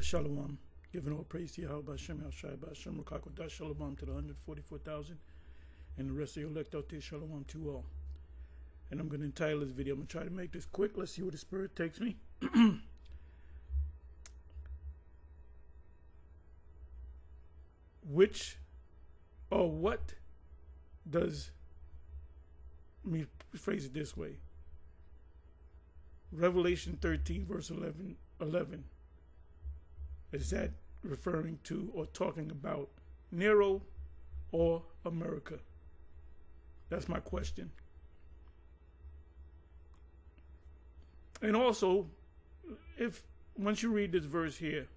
Shalom. Giving all praise to Yahweh Hashem, Shai Hashem, Rukakodah, Shalom to the 144,000 and the rest of your elect out there, Shalom to you all. And I'm going to entitle this video, I'm going to try to make this quick. Let's see where the Spirit takes me. What does, let me phrase it this way. Revelation 13 verse 11, is that referring to or talking about Nero or America? That's my question. And also, if once you read this verse here,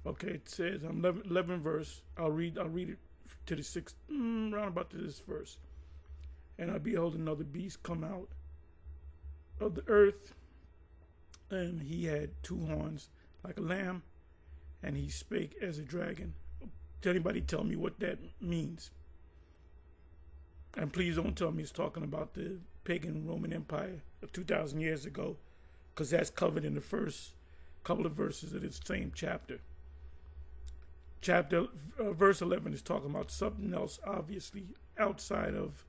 okay, it says 11 verse. I'll read it to the sixth, round about to this verse. And I behold another beast come out of the earth, and he had two horns like a lamb, and he spake as a dragon. Does anybody tell me what that means? And please don't tell me it's talking about the pagan Roman Empire of 2,000 years ago, because that's covered in the first couple of verses of this same chapter. Verse 11 is talking about something else, obviously, outside of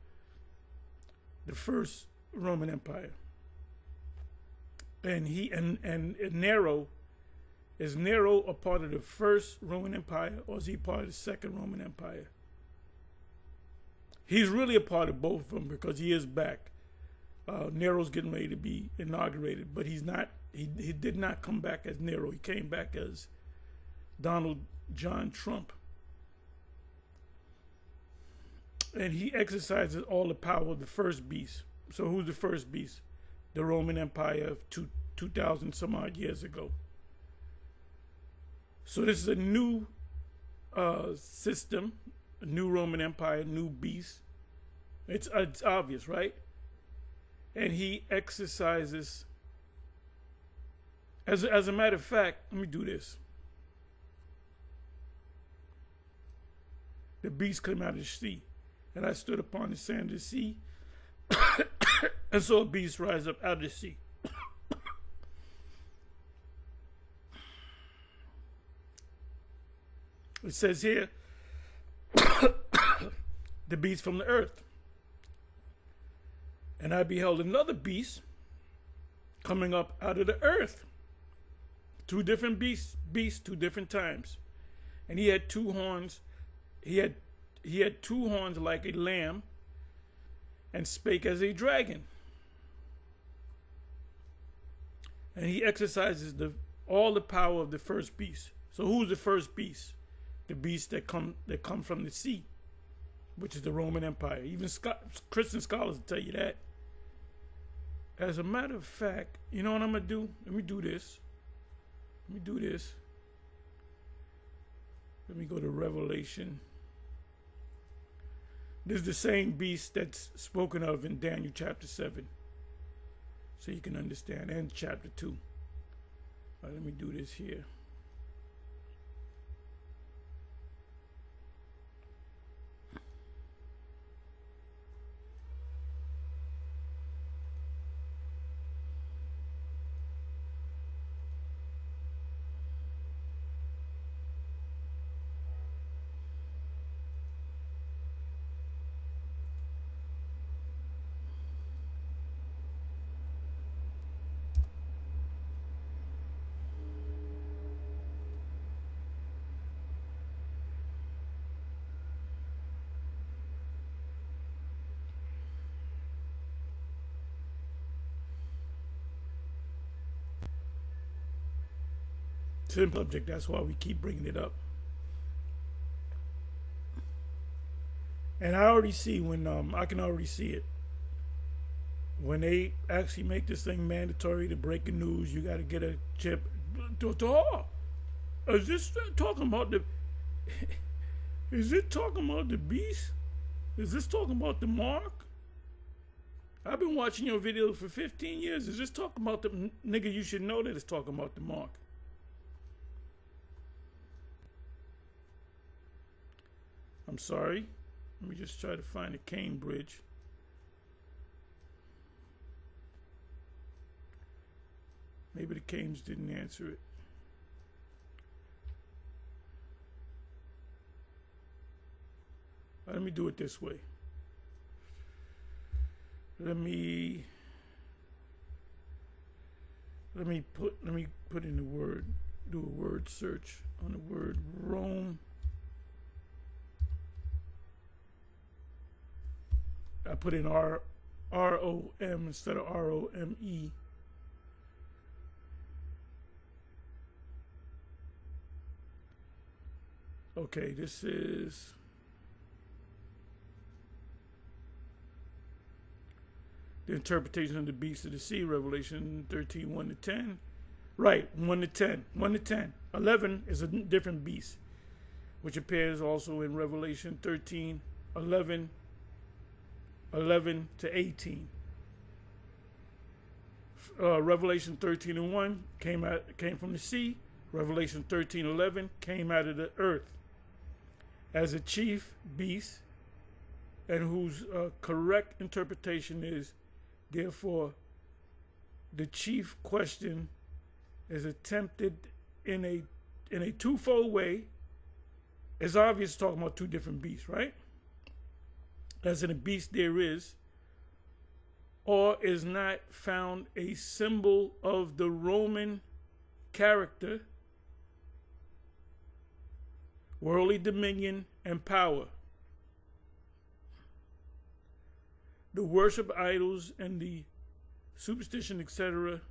the first Roman Empire. And Nero, is Nero a part of the first Roman Empire, or is he part of the second Roman Empire? He's really a part of both of them, because he is back. Nero's getting ready to be inaugurated, but he's not. He did not come back as Nero. He came back as Donald John Trump. And he exercises all the power of the first beast. So who's the first beast? The Roman Empire of 2,000 some odd years ago. So this is a new system, a new Roman Empire, new beast. It's obvious, right? And he exercises, as a matter of fact, let me do this. The beast came out of the sea, and I stood upon the sand of the sea, and saw a beast rise up out of the sea. It says here, the beast from the earth. And I beheld another beast coming up out of the earth. Two different beasts, two different times. And he had two horns. He had two horns like a lamb, and spake as a dragon. And he exercises all the power of the first beast. So who's the first beast? The beasts that come from the sea, which is the Roman Empire. Even Christian scholars will tell you that. As a matter of fact, you know what I'm going to do? Let me do this. Let me go to Revelation. This is the same beast that's spoken of in Daniel chapter 7. So you can understand. And chapter 2. All right, let me do this here. Simple subject, that's why we keep bringing it up. And I already see when, I can already see it. When they actually make this thing mandatory to breaking news, you got to get a chip. Is this talking about the, is it talking about the beast? Is this talking about the mark? I've been watching your videos for 15 years. Is this talking about the, nigga, you should know that it's talking about the mark. I'm sorry. Let me just try to find the Cane Bridge. Maybe the Canes didn't answer it. Let me do it this way. Let me put in the word, do a word search on the word Rome. I put in R-O-M instead of R-O-M-E. Okay, this is the interpretation of the beast of the sea, Revelation 13, 1 to 10. Right, 1 to 10. 1 to 10. 11 is a different beast, which appears also in Revelation 13, 11 to 18. Revelation 13 and 1 came from the sea. Revelation 13, 11 came out of the earth as a chief beast, and whose correct interpretation is, therefore, the chief question is attempted in a twofold way. It's obvious talking about two different beasts, right? As in a beast there is or is not found a symbol of the Roman character, worldly dominion, and power. The worship idols and the superstition, etc.,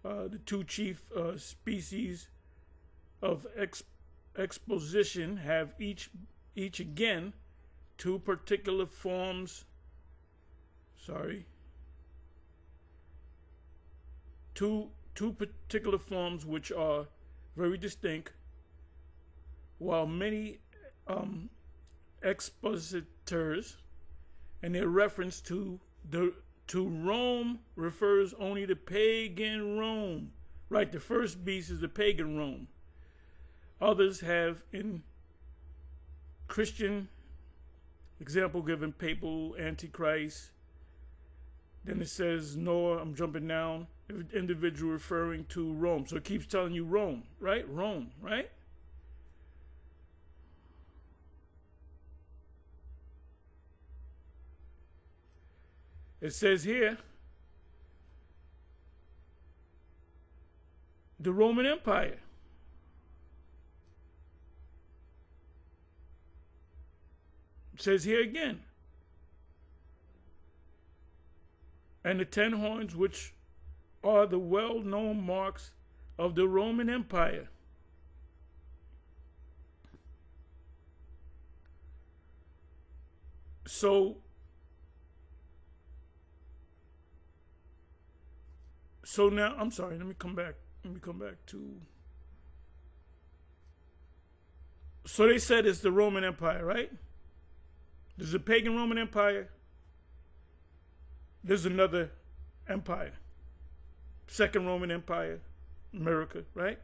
the two chief species of exposition have each again two particular forms. Two particular forms which are very distinct, while many expositors and their reference to Rome refers only to pagan Rome. Right, the first beast is the pagan Rome. Others have in Christian example given papal antichrist. Then it says Noah, I'm jumping down, individual referring to Rome. So it keeps telling you Rome, right? Rome, right? It says here, the Roman Empire. It says here again, and the 10 horns, which are the well-known marks of the Roman Empire. So now, I'm sorry, let me come back to, so they said it's the Roman Empire, right? There's a pagan Roman Empire. There's another empire. Second Roman Empire, America, right?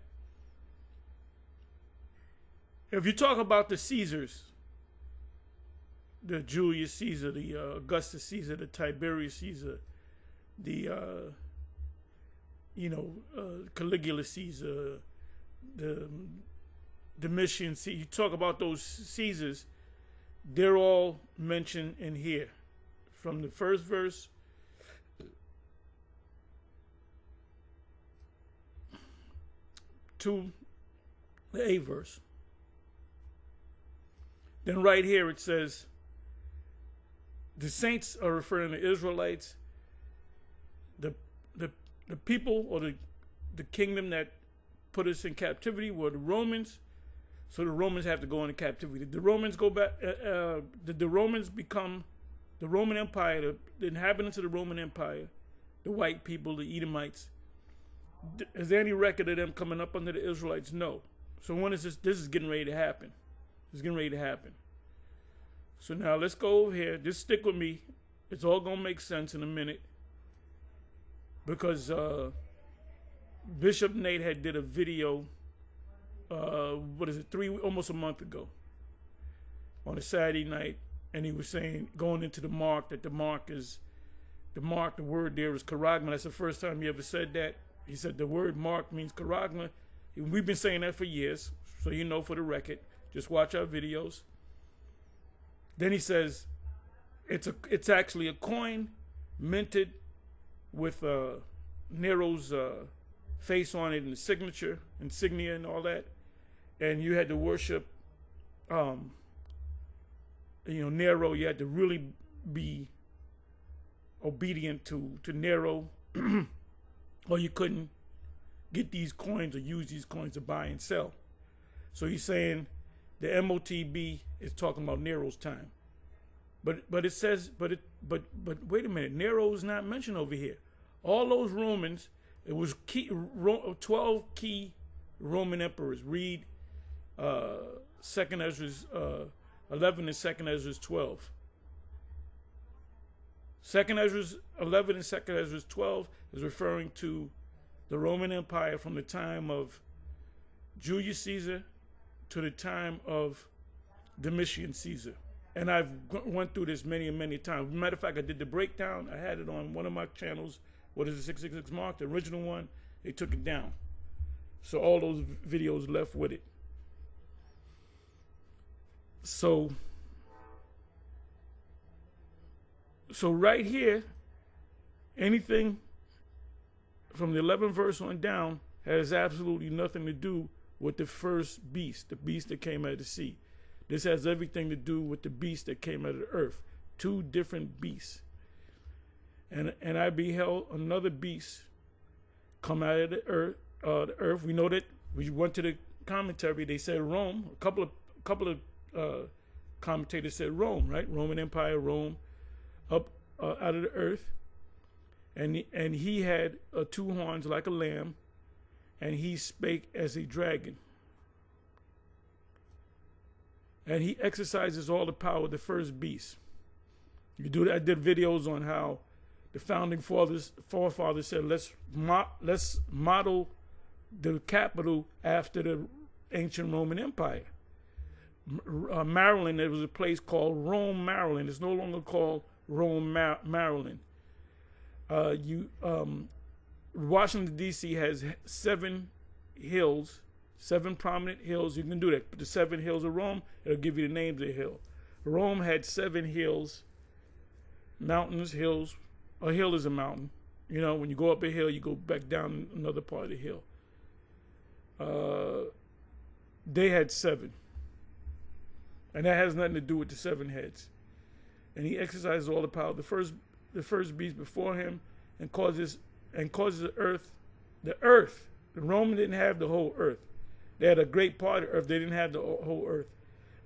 If you talk about the Caesars, the Julius Caesar, the Augustus Caesar, the Tiberius Caesar, the Caligula Caesar, the Domitian Caesar. You talk about those Caesars, they're all mentioned in here, from the first verse to the 8th verse. Then right here it says, the saints are referring to Israelites. The people or the kingdom that put us in captivity were the Romans. So the Romans have to go into captivity. The Romans go back. The Romans become the Roman Empire. The inhabitants of the Roman Empire, the white people, the Edomites. Is there any record of them coming up under the Israelites? No. So when is this? This is getting ready to happen. It's getting ready to happen. So now let's go over here. Just stick with me. It's all gonna make sense in a minute. Because Bishop Nate had did a video, almost a month ago, on a Saturday night, and he was saying, going into the mark, that the word there is charagma. That's the first time he ever said that. He said the word mark means charagma. We've been saying that for years, so you know for the record. Just watch our videos. Then he says it's actually a coin minted with Nero's face on it and the signature, insignia, and all that. And you had to worship, Nero. You had to really be obedient to Nero, or you couldn't get these coins or use these coins to buy and sell. So he's saying the MOTB is talking about Nero's time. But it says, but wait a minute, Nero's not mentioned over here. All those Romans, it was 12 key Roman emperors. Read 2nd Ezra's 11 and 2nd Ezra's 12. 2nd Ezra's 11 and 2nd Ezra's 12 is referring to the Roman Empire from the time of Julius Caesar to the time of Domitian Caesar. And I've went through this many and many times. Matter of fact, I did the breakdown. I had it on one of my channels. What is the 666 Mark? The original one. They took it down. So all those videos left with it. So right here, anything from the 11th verse on down has absolutely nothing to do with the first beast, the beast that came out of the sea. This has everything to do with the beast that came out of the earth. Two different beasts. And I beheld another beast come out of the earth. We know that we went to the commentary. They said Rome. A couple of commentators said Rome, right? Roman Empire, Rome, up out of the earth. And he had 2 horns like a lamb, and he spake as a dragon. And he exercises all the power of the first beast. You do that. I did videos on how the founding forefathers said, let's model the capital after the ancient Roman Empire. Maryland, there was a place called Rome, Maryland. It's no longer called Rome, Maryland. Washington, D.C. has 7 hills, 7 prominent hills. You can do that. But the 7 hills of Rome, it'll give you the names of the hill. Rome had 7 hills, mountains, hills. A hill is a mountain. You know, when you go up a hill, you go back down another part of the hill. They had 7. And that has nothing to do with the 7 heads. And he exercises all the power. The first beast before him, and causes the earth. The Roman didn't have the whole earth. They had a great part of earth. They didn't have the whole earth.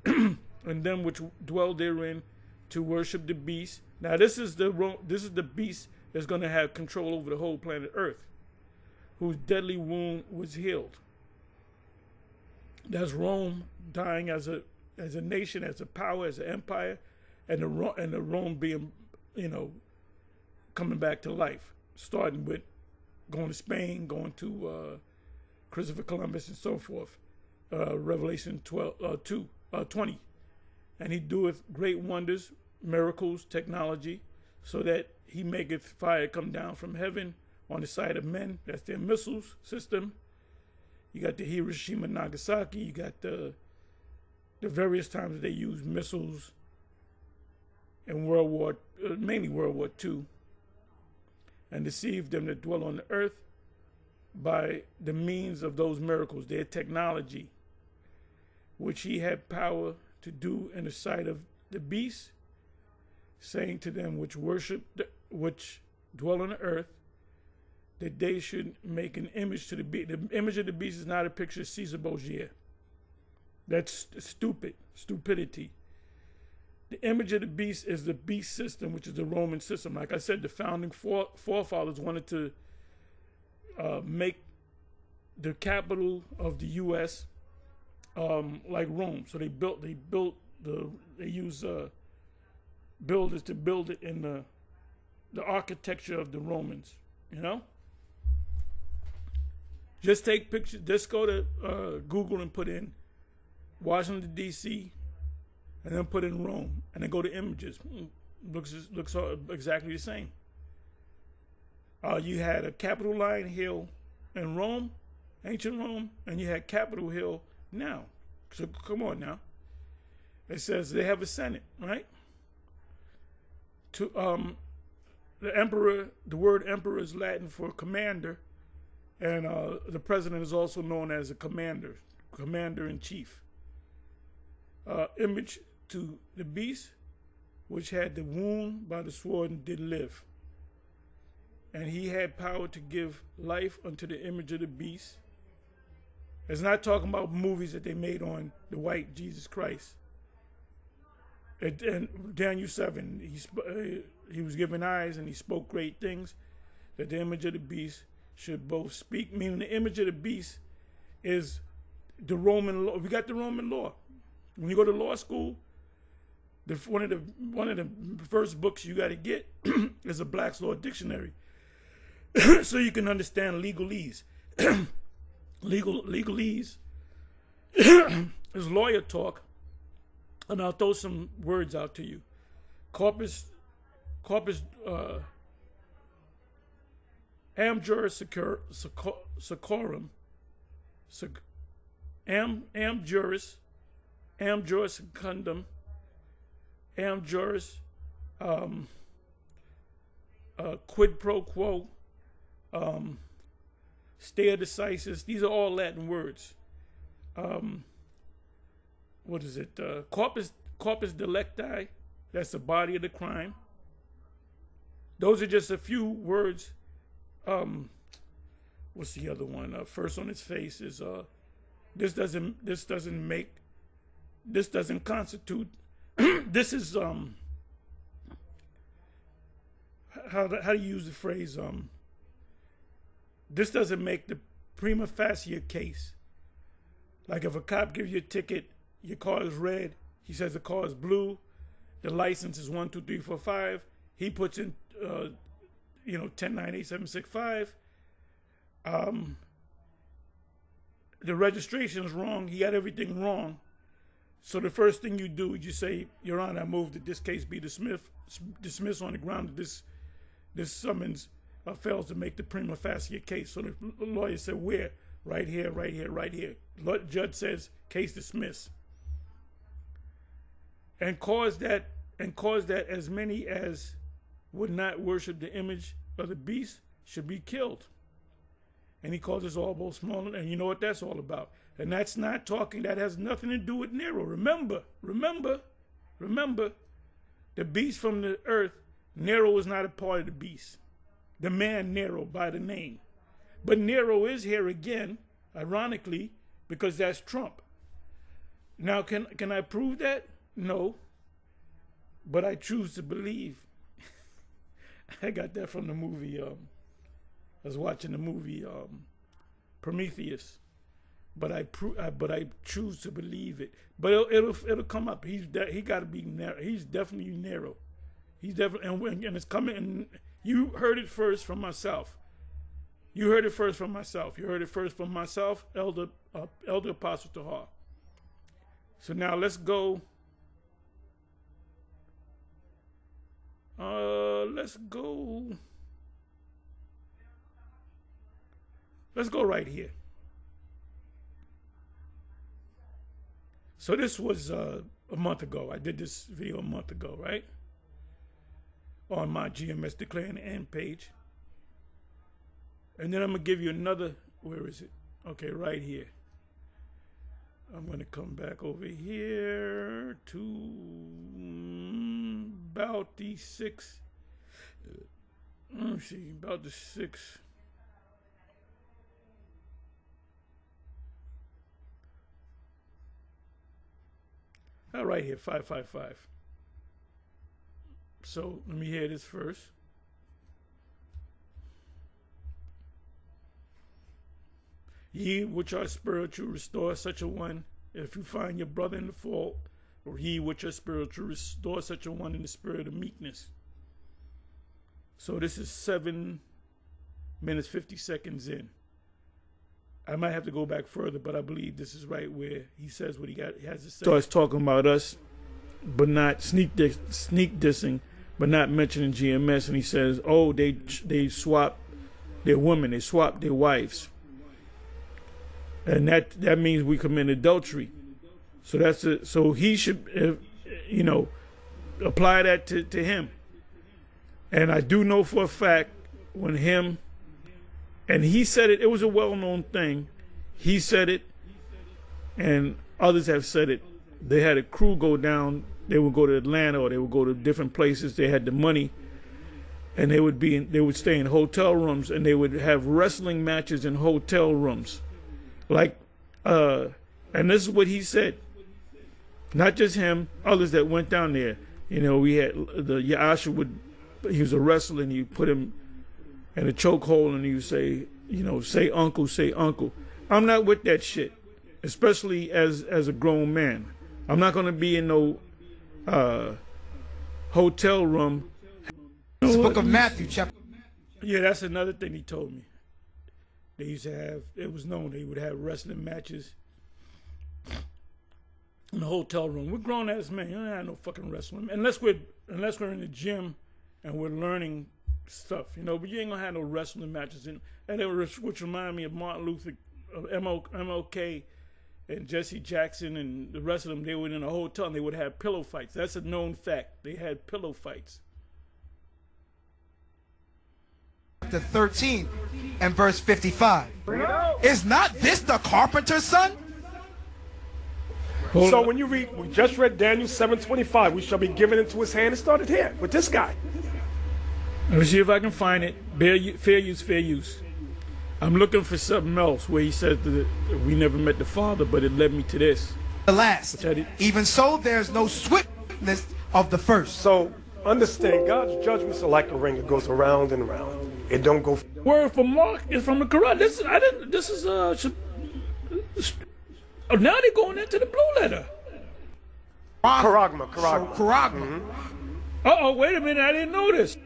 And them which dwell therein to worship the beast. Now this is the beast that's going to have control over the whole planet Earth, whose deadly wound was healed. That's Rome dying as a nation, as a power, as an empire, and the Rome being, coming back to life, starting with going to Spain, going to Christopher Columbus, and so forth. Revelation 20. And he doeth great wonders, miracles, technology, so that he maketh fire come down from heaven on the side of men. That's their missiles system. You got the Hiroshima, Nagasaki. You got the various times that they use missiles in mainly World War II, and deceived them that dwell on the earth by the means of those miracles, their technology, which he had power to do in the sight of the beast, saying to them which which dwell on the earth, that they should make an image to the beast. The image of the beast is not a picture of Caesar Borgia. That's stupidity. The image of the beast is the beast system, which is the Roman system. Like I said, the founding forefathers wanted to make the capital of the U.S. Like Rome. So they use builders to build it in the architecture of the Romans. Just take pictures. Just go to Google and put in Washington, D.C., and then put in Rome, and then go to images. Looks exactly the same. You had a Capitol Line Hill in Rome, ancient Rome, and you had Capitol Hill now. So come on now. It says they have a Senate, right? To the emperor, the word emperor is Latin for commander, and the president is also known as a commander, commander in chief. Image to the beast, which had the wound by the sword and did live. And he had power to give life unto the image of the beast. It's not talking about movies that they made on the white Jesus Christ. And Daniel 7, he was given eyes and he spoke great things, that the image of the beast should both speak, meaning the image of the beast is the Roman law. We got the Roman law. When you go to law school, one of the first books you got to get is a Black's Law Dictionary, so you can understand legalese. Legalese is lawyer talk, and I'll throw some words out to you. Corpus am juris secundum, am juris secundum, am juris quid pro quo, stare decisis. These are all Latin words. What is it? Corpus delicti, that's the body of the crime. Those are just a few words. What's the other one? First on its face is this doesn't constitute. This is how do you use the phrase? This doesn't make the prima facie case. Like if a cop gives you a ticket, your car is red, he says the car is blue, the license is 1, 2, 3, 4, 5. He puts in 10, 9, 8, 7, 6, 5. The registration is wrong. He got everything wrong. So the first thing you do is you say, Your Honor, I move that this case be dismissed on the ground that this summons fails to make the prima facie case. So the lawyer said, where? Right here, right here, right here. Judge says, case dismissed. And cause that as many as would not worship the image of the beast should be killed. And he calls us all both small, and you know what that's all about. And that's not talking, that has nothing to do with Nero. Remember, the beast from the earth, Nero is not a part of the beast. The man Nero by the name. But Nero is here again, ironically, because that's Trump. Now, can I prove that? No. But I choose to believe. I got that from the movie. I was watching the movie Prometheus. But I choose to believe it. But it'll come up. He got to be Nero. He's definitely Nero. He's definitely, and it's coming. And you heard it first from myself. You heard it first from myself. Elder Apostle Tahar. So now let's go. Let's go right here. So this was a month ago. I did this video a month ago, right? On my GMS Declaring the End page. And then I'm going to give you another, where is it? Okay, right here. I'm going to come back over here to about the 6. Let me see, about the 6. Right here, 555. So let me hear this first. Ye which are spiritual, restore such a one. If you find your brother in the fault, or ye which are spiritual, restore such a one in the spirit of meekness. So this is 7 minutes, 50 seconds in. I might have to go back further, but I believe this is right where he says what he has to say. Starts talking about us, but not sneak dissing, but not mentioning GMS. And he says, oh, they swap their women, they swap their wives. And that means we commit adultery. So that's it. So he should, you know, apply that to him. And I do know for a fact when him, and he said it, it was a well-known thing. He said it, and others have said it. They had a crew go down. They would go to Atlanta or they would go to different places. They had the money, and they would stay in hotel rooms, and they would have wrestling matches in hotel rooms, and this is what he said. Not just him, others that went down there. You know, we had the Yasha he was a wrestler, and you put him in a chokehold, and you say, you know, say uncle, say uncle. I'm not with that shit, especially as a grown man. I'm not going to be in no hotel room. It's the book of Matthew, chapter. Yeah, that's another thing he told me. They used to have, it was known they would have wrestling matches in the hotel room. We're grown ass men. You don't have no fucking wrestling. Unless we're in the gym and we're learning stuff, you know, but you ain't gonna have no wrestling matches which remind me of Martin Luther, MLK, and Jesse Jackson and the rest of them. They were in a hotel and they would have pillow fights. That's a known fact. They had pillow fights. Chapter 13 and verse 55. Is not this the carpenter's son? So when you read, we just read Daniel 7:25. We shall be given into his hand. It started here with this guy. Let me see if I can find it. Fair use, fair use. I'm looking for something else where he says that we never met the Father, but it led me to this. The last. Even so, there's no swiftness of the first. So understand, God's judgments are like a ring. It goes around and around. It don't go. Word from Mark is from the Quran. Now they're going into the blue letter. Charagma. Wait a minute, I didn't know this.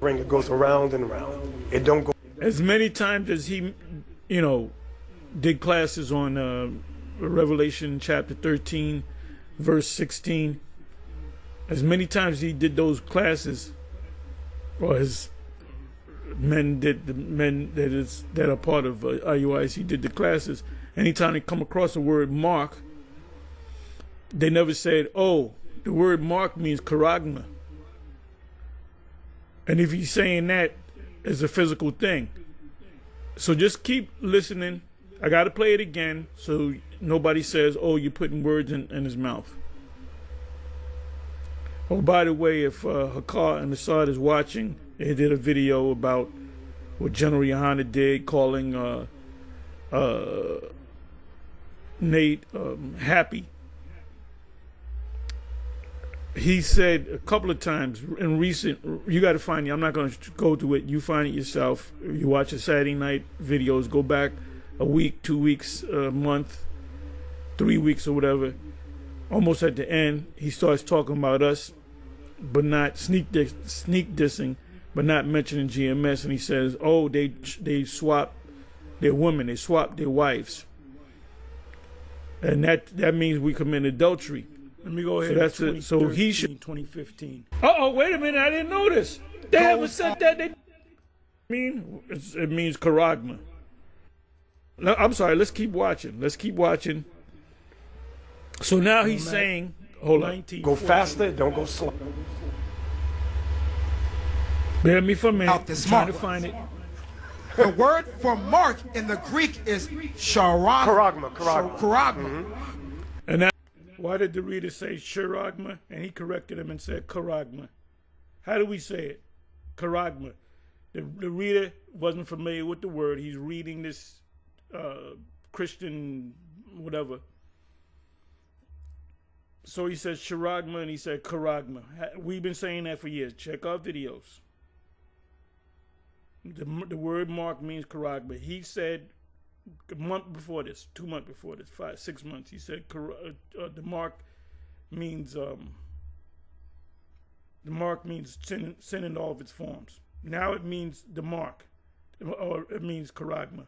Ring, it goes around and around. It don't go. As many times as he, you know, did classes on Revelation chapter 13, verse 16, as many times he did those classes, or his men did, the men that are part of IUIC did the classes, anytime they come across the word mark, they never said, oh, the word mark means charagma. And if he's saying that, it's a physical thing. So just keep listening. I got to play it again so nobody says, oh, you're putting words in his mouth. Oh, by the way, if Hakar and Assad is watching, they did a video about what General Yohana did, calling Nate happy. He said a couple of times in recent, you got to find it. I'm not going to go to it. You find it yourself. You watch the Saturday night videos, go back a week, 2 weeks, a month, 3 weeks or whatever. Almost at the end, he starts talking about us, but not sneak dissing, but not mentioning GMS. And he says, oh, they swapped their women. They swapped their wives. And that means we commit adultery. Let me go ahead. So that's it. So he should. 2015. Wait a minute! I didn't notice. They haven't said that. It means charagma. No, I'm sorry. Let's keep watching. So now he's saying, hold on. Go faster. Don't go slow. Bear me for a minute. Out this I'm trying mark. to find it. The word for mark in the Greek is charagma. Charagma. And that, why did the reader say charagma? And he corrected him and said charagma. How do we say it? Charagma. The reader wasn't familiar with the word. He's reading this Christian whatever. So he says charagma and he said charagma. We've been saying that for years. Check our videos. The word mark means charagma. He said a month before this, 2 months before this, 6 months, he said the mark means sin in all of its forms. Now it means the mark, or it means charagma,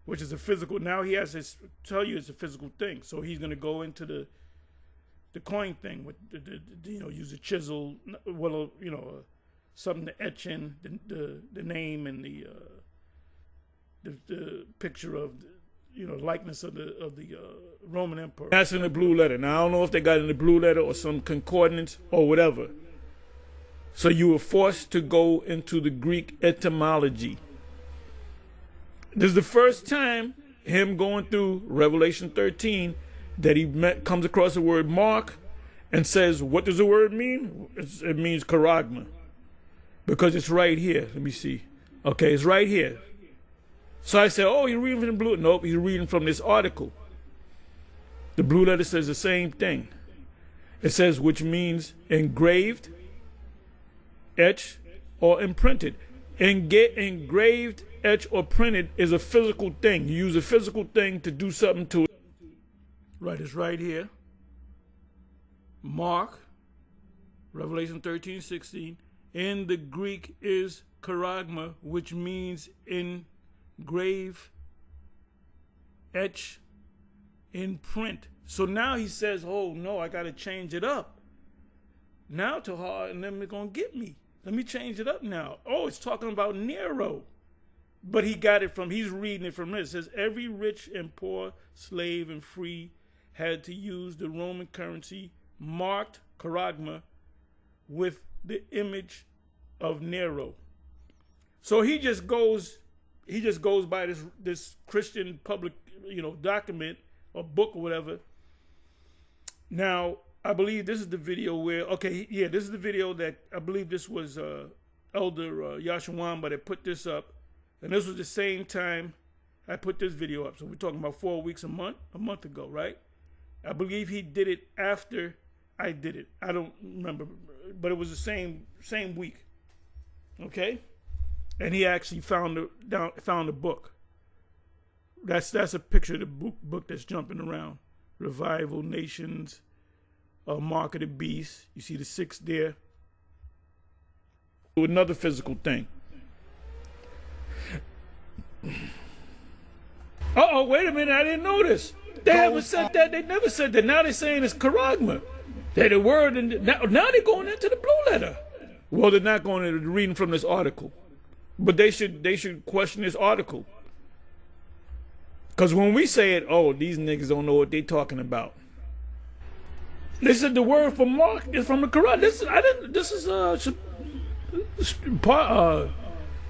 which is a physical. Now he has to tell you it's a physical thing. So he's going to go into the coin thing with use a chisel, something to etch in the name and the picture of likeness of the Roman emperor. That's in the blue letter. Now, I don't know if they got it in the blue letter or some concordance or whatever. So you were forced to go into the Greek etymology. This is the first time him going through Revelation 13 that he comes across the word mark and says, what does the word mean? It means charagma. Because it's right here. Let me see. Okay, it's right here. So I said, oh, you're reading from the blue. Nope, he's reading from this article. The blue letter says the same thing. It says, which means engraved, etched, or imprinted. Engraved, etched, or printed is a physical thing. You use a physical thing to do something to it. Right, it's right here. Mark, Revelation 13:16. In the Greek is charagma, which means engrave, etch, imprint. So now he says, oh no, I got to change it up. Now to hard, and then they're going to get me. Let me change it up now. Oh, it's talking about Nero. But he got it from, he's reading it from this. It says, every rich and poor, slave and free had to use the Roman currency marked charagma with the image of Nero. So he just goes by this Christian public, document or book or whatever. Now, I believe this is the video where, this is the video that I believe this was Elder Yashawan, that put this up. And this was the same time I put this video up. So we're talking about 4 weeks, a month ago, right? I believe he did it after I did it. I don't remember, but it was the same week. Okay? And he actually found the book. That's a picture of the book that's jumping around. Revival, Nations, Mark of the Beast. You see the 6 there. Another physical thing. Uh-oh, wait a minute, I didn't notice. They haven't said that. They never said that. Now they're saying it's charagma. They're the word, and now they're going into the blue letter. Well, they're not going to reading from this article. But they should question this article. Because when we say it, oh, these niggas don't know what they're talking about. They said the word for Mark is from the Quran.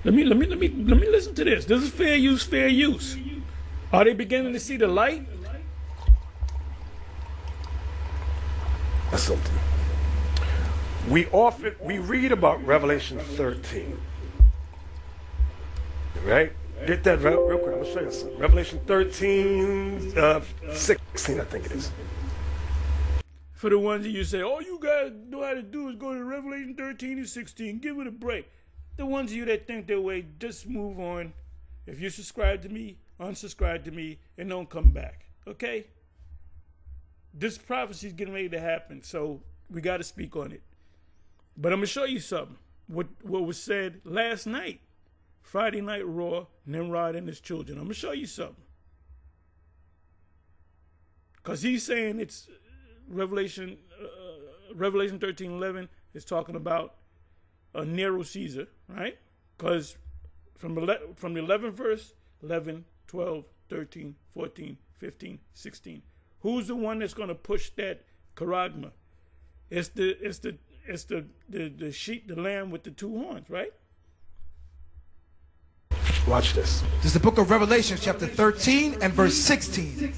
Let me listen to this. This is fair use, fair use. Are they beginning to see the light? That's something. We read about Revelation 13. Right? Get that real quick. I'm gonna show you something. Revelation 13, 16, I think it is. For the ones that you say, all you guys know how to do is go to Revelation 13 and 16. Give it a break. The ones of you that think that way, just move on. If you subscribe to me, unsubscribe to me, and don't come back. Okay? This prophecy is getting ready to happen, so we got to speak on it. But I'm going to show you something. What was said last night. Friday Night Raw, Nimrod and his children. I'm going to show you something. Because he's saying it's Revelation 13:11 is talking about Nero Caesar, right? Because from the 11th verse, 11, 12, 13, 14, 15, 16. Who's the one that's going to push that charagma? It's the sheep, the lamb with the 2 horns, right? Watch this. This is the book of Revelation, chapter 13 and verse 16.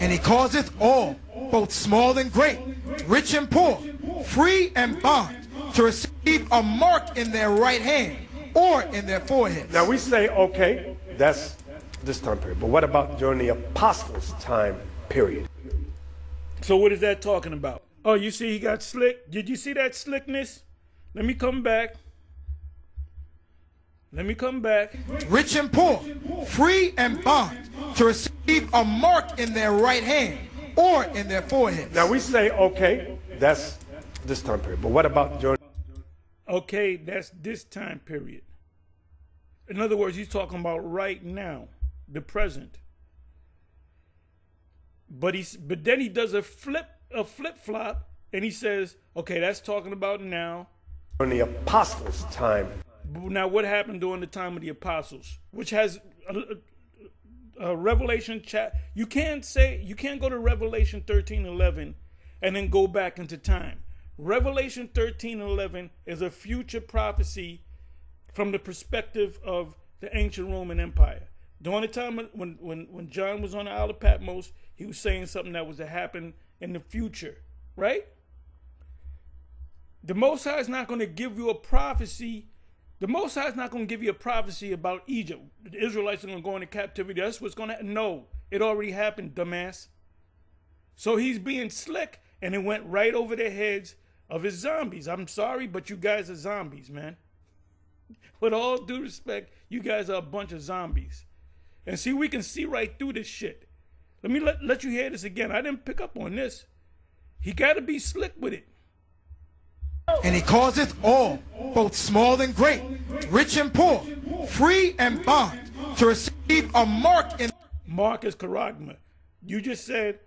And he causeth all, both small and great, rich and poor, free and bond, to receive a mark in their right hand or in their foreheads. Now we say, okay, that's this time period. But what about during the apostles' time period? So what is that talking about? Oh, you see he got slick? Did you see that slickness? Let me come back. Rich and poor, free and bond, to receive a mark in their right hand or in their foreheads. Now we say, okay, that's this time period. But what about during? Okay, that's this time period. In other words, he's talking about right now, the present. But then he does a flip flop, and he says, okay, that's talking about now. During the apostles' time. Now, what happened during the time of the apostles, which has Revelation you can't go to Revelation 13:11 and then go back into time. Revelation 13:11 is a future prophecy from the perspective of the ancient Roman Empire. During the time when John was on the Isle of Patmos, he was saying something that was to happen in the future, right? The Most High is not going to give you a prophecy. The Most High is not going to give you a prophecy about Egypt. The Israelites are going to go into captivity. That's what's going to happen. No, it already happened, dumbass. So he's being slick, and it went right over the heads of his zombies. I'm sorry, but you guys are zombies, man. With all due respect, you guys are a bunch of zombies. And see, we can see right through this shit. Let me let you hear this again. I didn't pick up on this. He got to be slick with it. And he causeth all, both small and great, rich and poor, free and bond, to receive a mark in... Mark is charagma. You just said,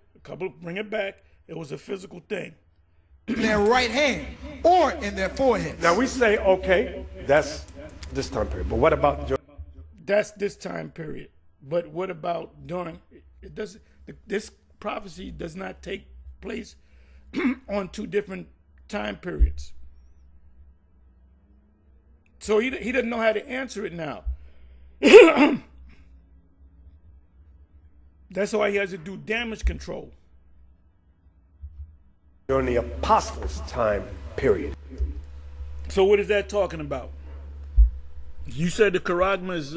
bring it back, it was a physical thing. In their right hand or in their foreheads. Now we say, okay, that's this time period. But what about... That's this time period. But what about during... This prophecy does not take place on two different time periods. So he doesn't know how to answer it now. That's why he has to do damage control. During the apostles' time period. So what is that talking about? You said the charagma is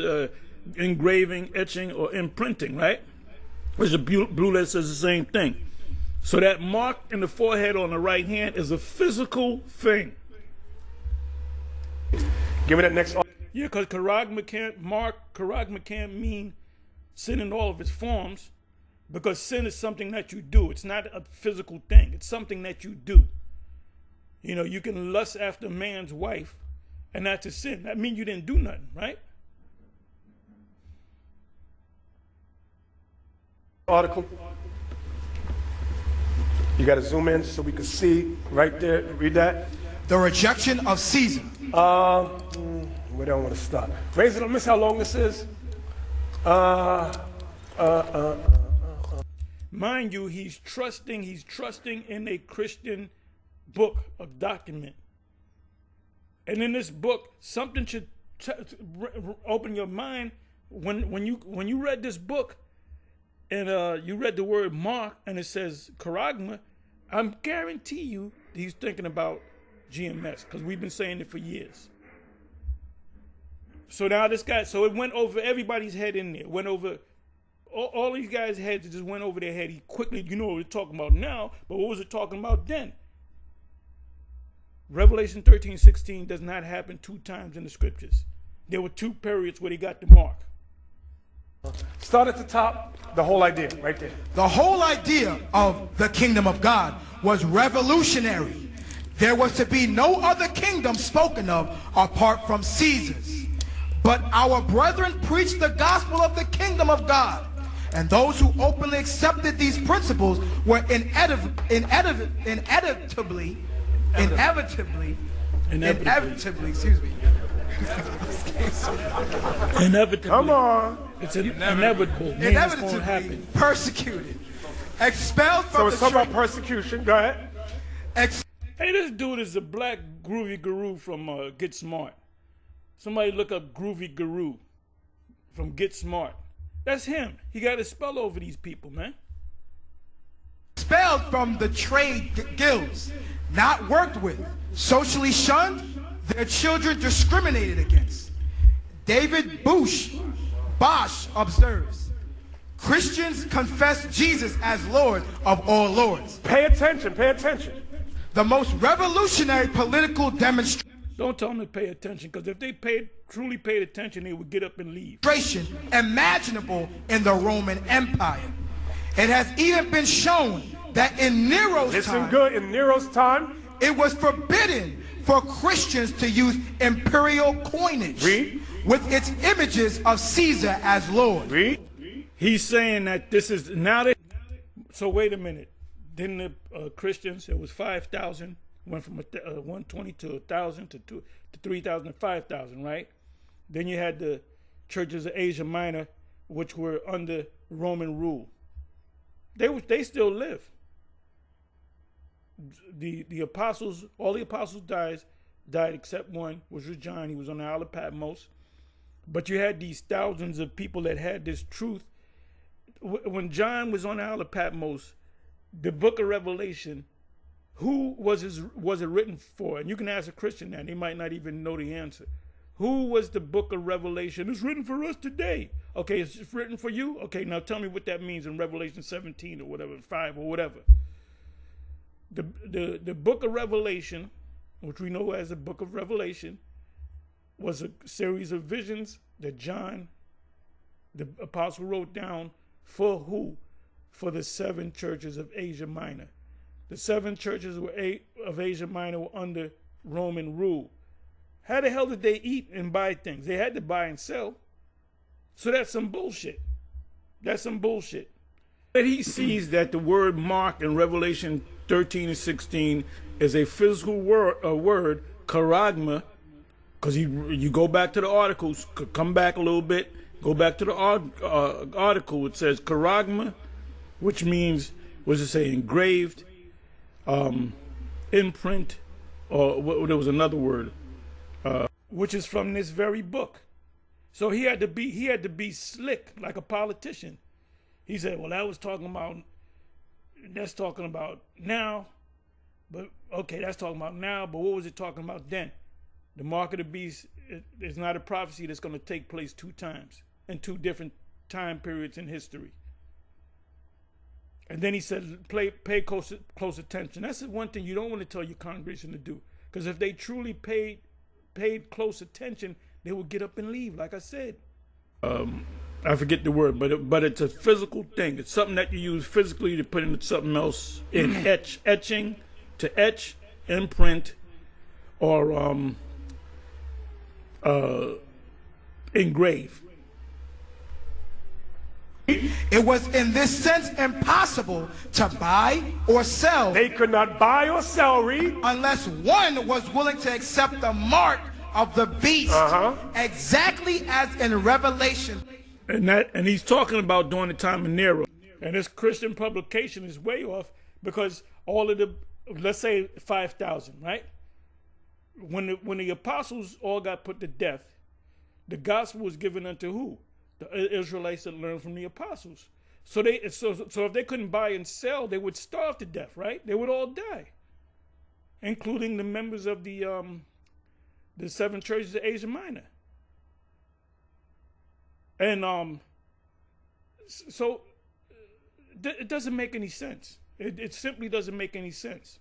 engraving, etching, or imprinting, right? There's a blue letter says the same thing. So that mark in the forehead on the right hand is a physical thing. Give me that next. Yeah, because charagma can't mean sin in all of its forms, because sin is something that you do. It's not a physical thing. It's something that you do. You know, you can lust after a man's wife, and that's a sin. That means you didn't do nothing, right? Article. You got to zoom in so we can see right there. Read that. The rejection of Caesar. We don't want to stop. Raise it. Miss how long this is. Mind you, he's trusting in a Christian book, a document. And in this book, something should open your mind. When you read this book, and you read the word mark, and it says charagma, I guarantee you he's thinking about GMS, because we've been saying it for years. So now this guy, so it went over everybody's head in there. Went over all these guys' heads. It just went over their head. He quickly, you know what we're talking about now, but what was it talking about then? Revelation 13:16 does not happen two times in the scriptures. There were two periods where they got the mark. Start at the top, the whole idea, right there. The whole idea of the kingdom of God was revolutionary. There was to be no other kingdom spoken of apart from Caesar's. But our brethren preached the gospel of the kingdom of God. And those who openly accepted these principles were inevitably, excuse me. Inevitably. Come on. It's inevitable. Inevitably persecuted. Expelled from So it's talking about persecution. Go ahead. Hey, this dude is a black groovy guru from Get Smart. Somebody look up Groovy Guru from Get Smart. That's him. He got a spell over these people, man. Expelled from the trade guilds, not worked with, socially shunned, their children discriminated against. David Bosch observes, Christians confess Jesus as Lord of all lords. Pay attention, pay attention. The most revolutionary political demonstration Don't tell them to pay attention, because if they truly paid attention, they would get up and leave. Imaginable in the Roman Empire. It has even been shown that in Nero's time, in Nero's time, it was forbidden for Christians to use imperial coinage with its images of Caesar as Lord. He's saying that this is now that. So wait a minute. Didn't the Christians? It was 5,000. Went from 120 to 1,000 to 3,000 to 5,000, right? Then you had the churches of Asia Minor which were under Roman rule. They still live. The apostles, all the apostles died except one, which was John. He was on the Isle of Patmos. But you had these thousands of people that had this truth. When John was on the Isle of Patmos, the book of Revelation, who was it written for? And you can ask a Christian that. They might not even know the answer. Who was the book of Revelation? It's written for us today. Okay, it's written for you? Okay, now tell me what that means in Revelation 17 or whatever, 5 or whatever. The book of Revelation, which we know as the book of Revelation, was a series of visions that John, the apostle, wrote down for who? For the 7 churches of Asia Minor. The 7 churches of Asia Minor were under Roman rule. How the hell did they eat and buy things? They had to buy and sell. So that's some bullshit. That's some bullshit. That he sees that the word mark in Revelation 13 and 16 is a physical word, charagma, because you go back to the articles, come back a little bit, go back to the article. It says charagma, which means, what does it say, engraved, imprint, or there was another word, which is from this very book. So he had to be slick like a politician. He said, well, that's talking about now, but okay, that's talking about now, but what was it talking about then? The mark of the beast is not a prophecy that's going to take place 2 times in 2 different time periods in history. And then he said, pay close attention. That's the one thing you don't want to tell your congregation to do, because if they truly paid close attention, they would get up and leave, like I said. I forget the word, but it's a physical thing. It's something that you use physically to put into something else in etching, to etch, imprint, or engrave. It was in this sense impossible to buy or sell. They could not buy or sell, read, unless one was willing to accept the mark of the beast, exactly as in Revelation. And he's talking about during the time of Nero. And this Christian publication is way off, because all of the, let's say 5,000, right? When the apostles all got put to death, the gospel was given unto who? The Israelites that learned from the apostles. So if they couldn't buy and sell, they would starve to death, right? They would all die, including the members of the 7 churches of Asia Minor. And so it doesn't make any sense. It simply doesn't make any sense,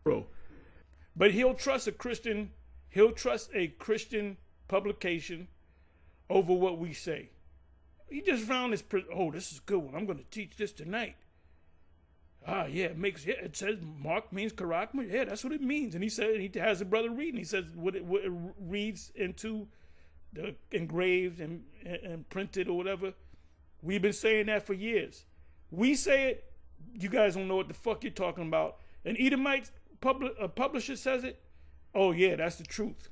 bro. But he'll trust a Christian publication over what we say. He just found this. This is a good one. I'm going to teach this tonight. Yeah, it says mark means charagma. Yeah, that's what it means. And he said, he has a brother reading. He says what it reads into the engraved and printed or whatever. We've been saying that for years. We say it. You guys don't know what the fuck you're talking about. An Edomite publisher says it. Oh yeah, that's the truth.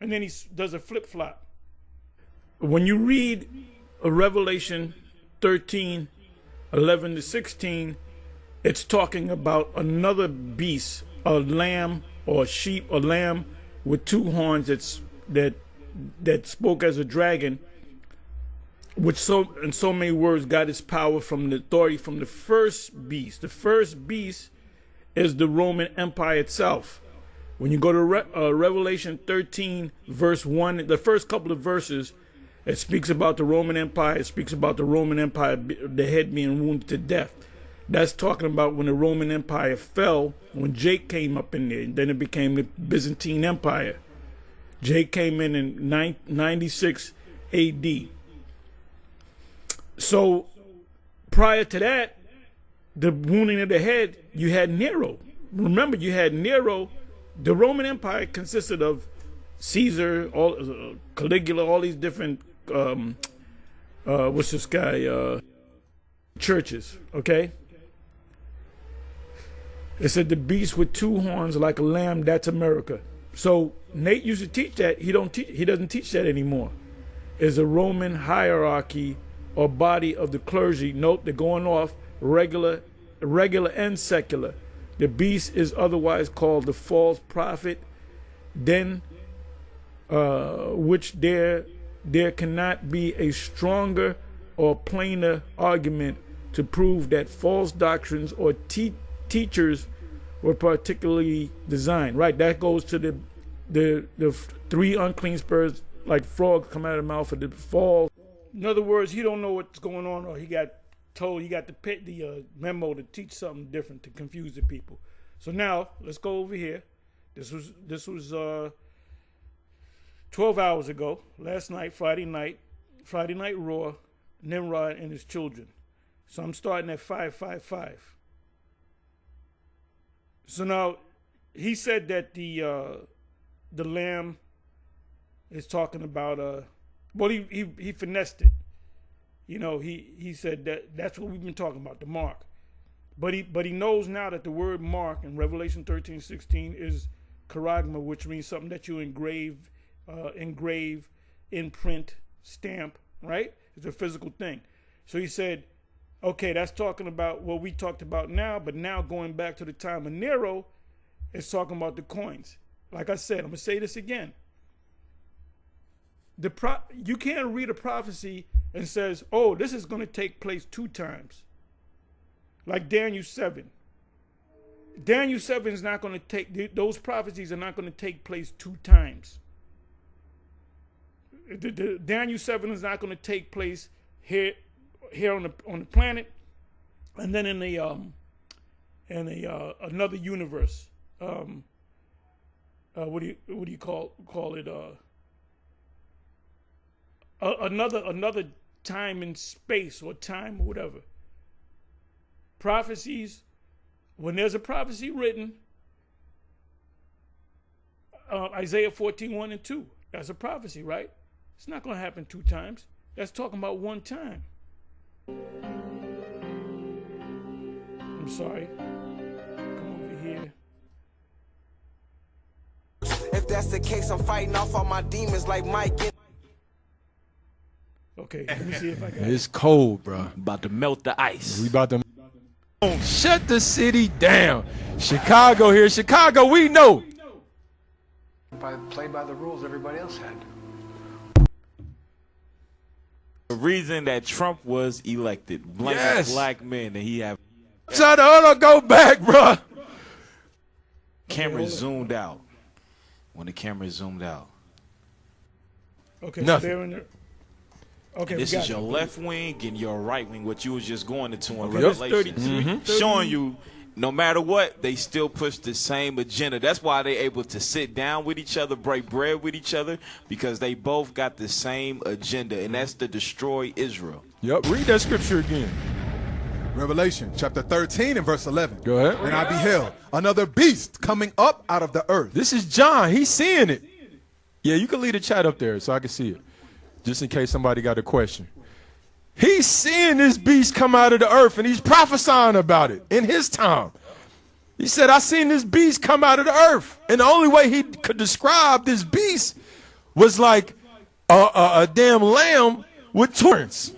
And then he does a flip flop. When you read Revelation 13, 11 to 16, it's talking about another beast, a lamb or a sheep, a lamb with 2 horns that spoke as a dragon, which in so many words got its power from the authority from the first beast. The first beast is the Roman Empire itself. When you go to Revelation 13, verse 1, the first couple of verses, it speaks about the Roman Empire. It speaks about the Roman Empire, the head being wounded to death. That's talking about when the Roman Empire fell, when Jake came up in there. Then it became the Byzantine Empire. Jake came in 96 AD. So prior to that, the wounding of the head, you had Nero. Remember, you had Nero. The Roman Empire consisted of Caesar, Caligula, all these different, what's this guy, churches, okay? It said the beast with 2 horns like a lamb, that's America. So Nate used to teach that. He doesn't teach that anymore. It's a Roman hierarchy or body of the clergy. Note, they're going off regular and secular. The beast is otherwise called the false prophet, then which there cannot be a stronger or plainer argument to prove that false doctrines or teachers were particularly designed. Right, that goes to the three unclean spirits like frogs come out of the mouth of the fall. In other words, he don't know what's going on, or he got told, he got the memo to teach something different to confuse the people. So now let's go over here. This was 12 hours ago, last night, Friday night Raw, Nimrod and his children. So I'm starting at 555. So now he said that the lamb is talking about well, he finessed it. You know, he said that's what we've been talking about, the mark. But he knows now that the word mark in Revelation 13:16 is charagma, which means something that you engrave, imprint, stamp, right? It's a physical thing. So he said, okay, that's talking about what we talked about now, but now going back to the time of Nero, it's talking about the coins. Like I said, I'm going to say this again. You can't read a prophecy and says, oh, this is going to take place 2 times. Like Daniel 7. Daniel 7 is not going to take, those prophecies are not going to take place 2 times. Daniel 7 is not going to take place here on the planet, and then in another universe. What do you call it? Another time and space, or time or whatever. Prophecies, when there's a prophecy written, Isaiah 14:1 and 2, that's a prophecy, right? It's not going to happen 2 times. That's talking about 1 time. I'm sorry. Come over here. If that's the case, I'm fighting off all my demons like Mike. Okay, let me see if I can. It's cold, bro. About to melt the ice. We about to shut the city down. Chicago here. Chicago, we know. Play by the rules everybody else had. The reason that Trump was elected, blaming black men, and he have Shut up, go back, bro. camera zoomed out. When the camera zoomed out, Okay, Nothing. So they're in there. Okay, this we got is your it. left wing and your right wing. What you was just going into in Okay, that's Revelation, 30. showing you no matter what, they still push the same agenda. That's why they're able to sit down with each other, break bread with each other, because they both got the same agenda, and that's to destroy Israel. Yep, read that scripture again. Revelation chapter 13 and verse 11. Go ahead. And I beheld another beast coming up out of the earth. This is John. He's seeing it. Yeah, you can leave the chat up there so I can see it, just in case somebody got a question. He's seeing this beast come out of the earth, and he's prophesying about it in his time. He said, I seen this beast come out of the earth. And the only way he could describe this beast was like a damn lamb with horns.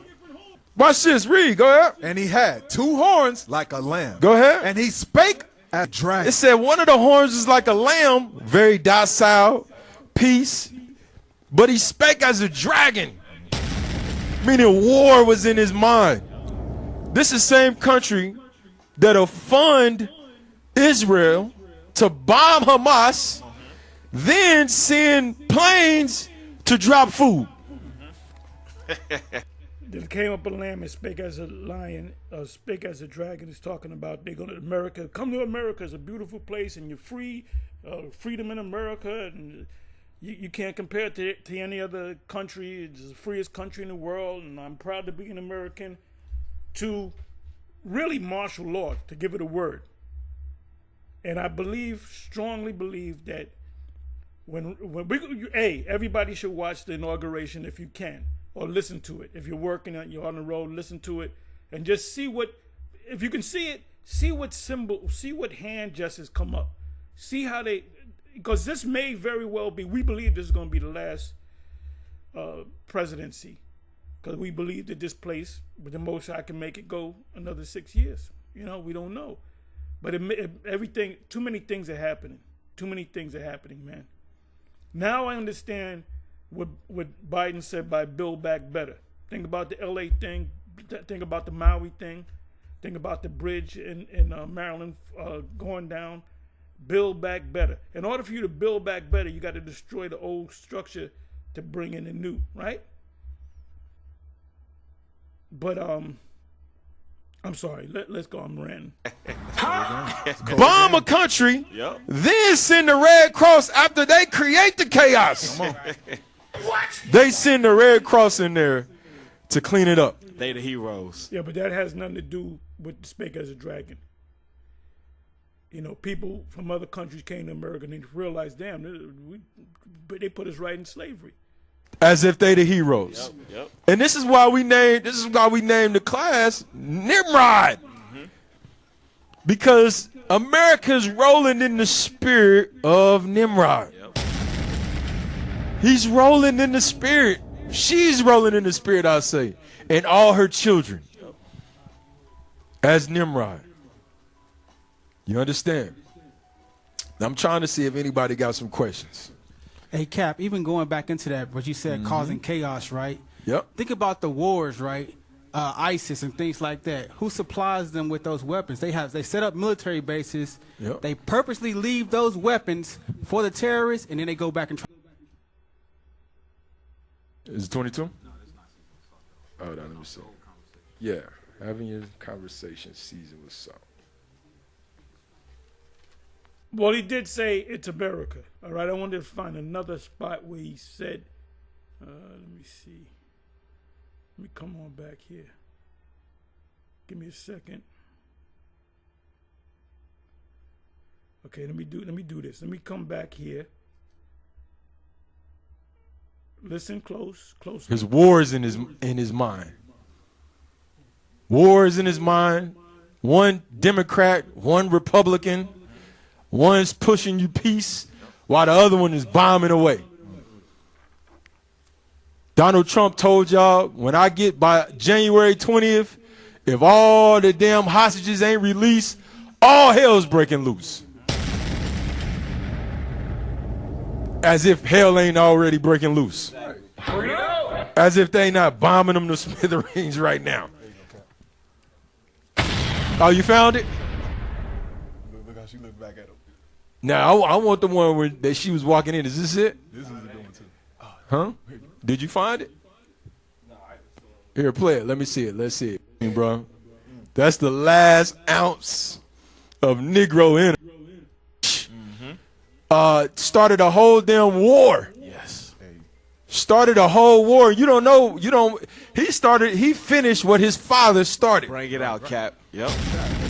Watch this, read, go ahead. And he had 2 horns like a lamb. Go ahead. And he spake as a dragon. It said one of the horns is like a lamb, very docile, peace, but he spake as a dragon, meaning war was in his mind. This is the same country that'll fund Israel to bomb Hamas, then send planes to drop food. Then came up a lamb and spake as a lion, spake as a dragon. Is talking about they're going to America. Come to America. It's a beautiful place, and you're free. Freedom in America, and you can't compare it to any other country. It's the freest country in the world, and I'm proud to be an American. To really martial law, to give it a word. And I strongly believe that everybody should watch the inauguration if you can, or listen to it. If you're working and you're on the road, listen to it, and just see if you can see it, see what hand gestures come up. See how because this may very well be, we believe this is going to be the last presidency because we believe that this place, with the Most High, can make it go another 6 years. You know, we don't know. But everything, too many things are happening. Too many things are happening, man. Now I understand what Biden said by Build Back Better. Think about the LA thing. Think about the Maui thing. Think about the bridge in Maryland going down. Build back better. In order for you to build back better, you got to destroy the old structure to bring in the new, right? But I'm sorry. Let's go. I'm ranting. Bomb a country, Yep. then send the Red Cross after they create the chaos. What? They send the Red Cross in there to clean it up. They the heroes. Yeah, but that has nothing to do with Spake as a Dragon. You know, people from other countries came to America and they realized, damn, they put us right in slavery. As if they the heroes. Yep. And this is why we named the class Nimrod. Because America's rolling in the spirit of Nimrod. Yep. He's rolling in the spirit. She's rolling in the spirit, I say. And all her children. As Nimrod. You understand? I'm trying to see if anybody got some questions. Hey, Cap, even going back into that, what you said, causing chaos, right? Yep. Think about the wars, right? ISIS and things like that. Who supplies them with those weapons? They set up military bases. Yep. They purposely leave those weapons for the terrorists, and then they go back and try. Is it 22? No, it's not. Oh, let me see. Yeah, having your conversation seasoned with salt. Well, he did say it's America. All right, I wanted to find another spot where he said, let me see. Let me come on back here. Give me a second. Okay, let me do this. Let me come back here. Listen close. His war is in his mind. War is in his mind. One Democrat, one Republican. One's pushing you peace while the other one is bombing away. Donald Trump told y'all, when I get by January 20th, if all the damn hostages ain't released, all hell's breaking loose. As if hell ain't already breaking loose. As if they not bombing them to smithereens right now. Oh, you found it? Look how she looked back at him. Now, I want the one where that she was walking in. Is this it? This is a good one, too. Huh? Did you find it? Here, play it. Let me see it. Let's see it, bro. That's the last ounce of Negro in it. Started a whole damn war. Yes. Started a whole war. You don't know. He finished what his father started. Bring it out, Cap. Yep.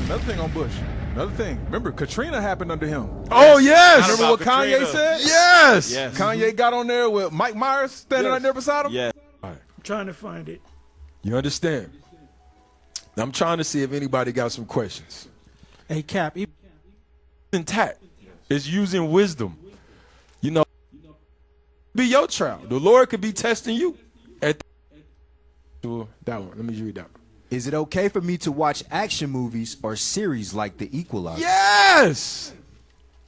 Another thing on Bush. Another thing. Remember, Katrina happened under him. Oh, yes. Remember what Kanye Katrina. said? Yes. Yes. Kanye got on there with Mike Myers standing right there beside him? Yeah. I'm trying to find it. You understand? I'm trying to see if anybody got some questions. Hey, Cap, Intact. It's using wisdom. You know, be your trial. The Lord could be testing you at that one. Let me read that one. Is it okay for me to watch action movies or series like The Equalizer? Yes.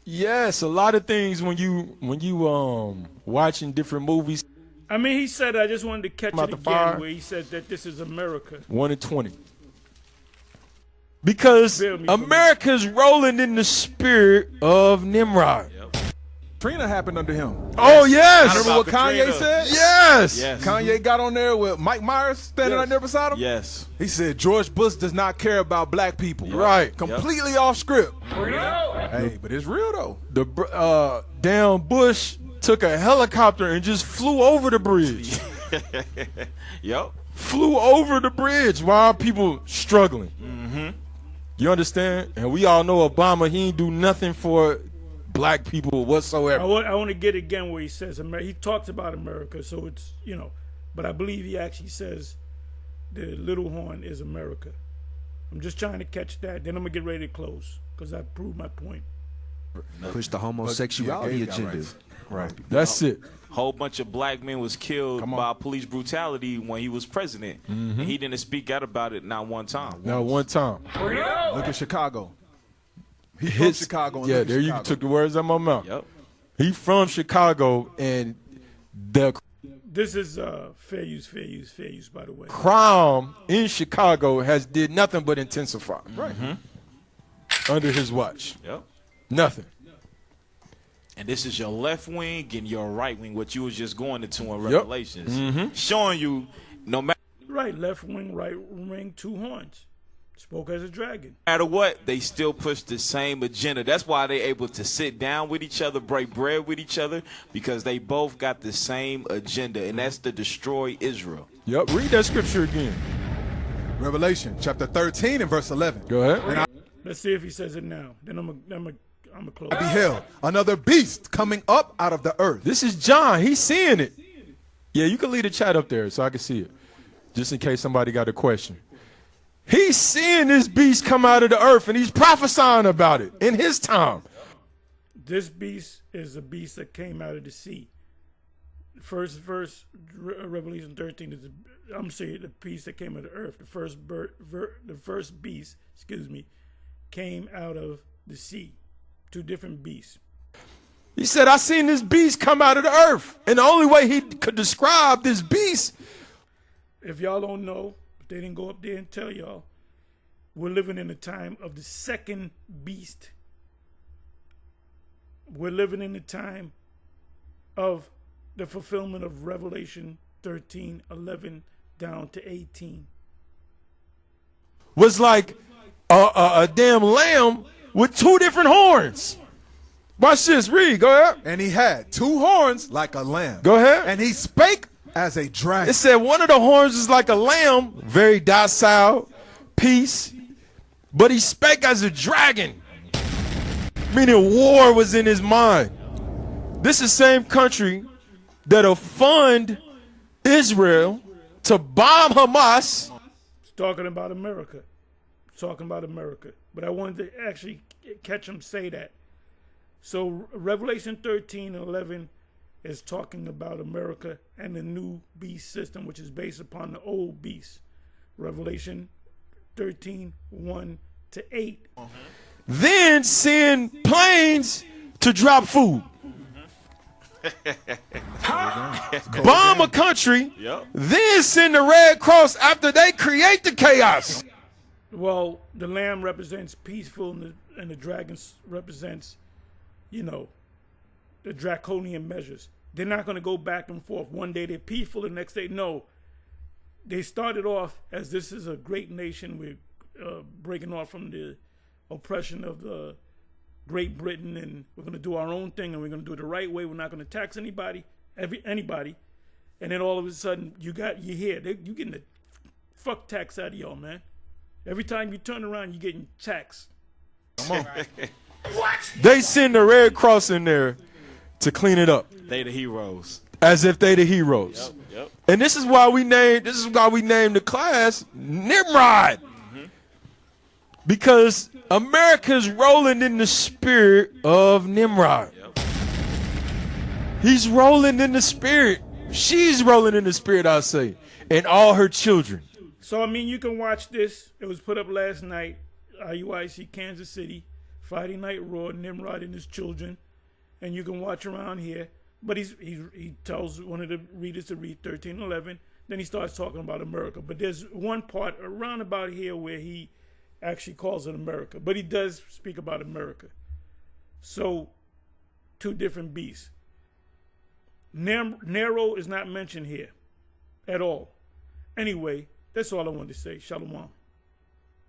Yes, a lot of things when you watching different movies. I mean, he said, I just wanted to catch About it the again, fire. where he said that this is America. 1 in 20. Because Feel me for me. America's rolling in the spirit of Nimrod. Katrina happened under him. Oh, yes. Remember what Kanye Katrina. said? Yes. Yes. Kanye got on there with Mike Myers standing right there beside him? Yes. He said George Bush does not care about black people. Right. Completely off script. Hey, but it's real, though. The damn Bush took a helicopter and just flew over the bridge. Yep. Flew over the bridge while people struggling. Mm-hmm. You understand? And we all know Obama, he ain't do nothing for black people whatsoever. I want to get again where he says America. He talks about America, so it's, but I believe he actually says the little horn is America. I'm just trying to catch that. Then I'm going to get ready to close because I proved my point. Push the homosexuality agenda. Right. That's it. Whole bunch of black men was killed by police brutality when he was president. And he didn't speak out about it not one time. Not one time. Look at Chicago. He from Chicago. And Yeah, look at there you Chicago. took the words out of my mouth. Yep. He from Chicago, and the This is fair use, by the way. crime in Chicago did nothing but intensify. Right. Under his watch. Yep. Nothing. And this is your left wing and your right wing, what you was just going into in Revelations. Showing you no matter Right, left wing, right wing, two horns. Spoke as a dragon. what, they still push the same agenda. That's why they able to sit down with each other, break bread with each other, because they both got the same agenda, and that's to destroy Israel. Yep. Read that scripture again. Revelation chapter 13 and verse 11. Go ahead. Let's see if he says it now. Then I'm a close. I beheld another beast coming up out of the earth. This is John. He's seeing it. Yeah, you can leave the chat up there so I can see it, just in case somebody got a question. He's seeing this beast come out of the earth, and he's prophesying about it in his time. This beast is a beast that came out of the sea. The first verse, Revelation 13, is I'm saying the beast that came out of the earth. The first beast, came out of the sea. Two different beasts. He said, I seen this beast come out of the earth. And the only way he could describe this beast. If y'all don't know, if they didn't go up there and tell y'all, we're living in the time of the second beast. We're living in the time of the fulfillment of Revelation 13, 11 down to 18. Was like a damn lamb with two different horns. Watch this. Read. Go ahead. And he had two horns like a lamb. Go ahead. And he spake as a dragon. It said one of the horns is like a lamb, very docile, peace, but he spake as a dragon, meaning war was in his mind. This is the same country that'll fund Israel to bomb Hamas. It's talking about America. It's talking about America. But I wanted to actually catch him say that. So Revelation 13 and 11 is talking about America and the new beast system, which is based upon the old beast. Revelation 13, 1 to 8. Then send planes to drop food. Bomb a country, then send the Red Cross after they create the chaos. Well, the lamb represents peaceful, and the dragon represents, the draconian measures. They're not going to go back and forth. One day they're peaceful, the next day, no. They started off as this is a great nation. We're breaking off from the oppression of Great Britain, and we're going to do our own thing, and we're going to do it the right way. We're not going to tax anybody. And then all of a sudden, you hear, you getting the fuck tax out of y'all, man. Every time you turn around, you're getting taxed. Come on. What? They send the Red Cross in there to clean it up. They the heroes. As if they the heroes. Yep. And this is why we named the class Nimrod. Because America's rolling in the spirit of Nimrod. Yep. He's rolling in the spirit. She's rolling in the spirit, I say. And all her children. So, you can watch this. It was put up last night. IUIC Kansas City. Friday Night Raw, Nimrod and his children. And you can watch around here. But he tells one of the readers to read 13:11. Then he starts talking about America. But there's one part around about here where he actually calls it America. But he does speak about America. So, two different beasts. Nero is not mentioned here at all. Anyway, that's all I wanted to say. Shalom.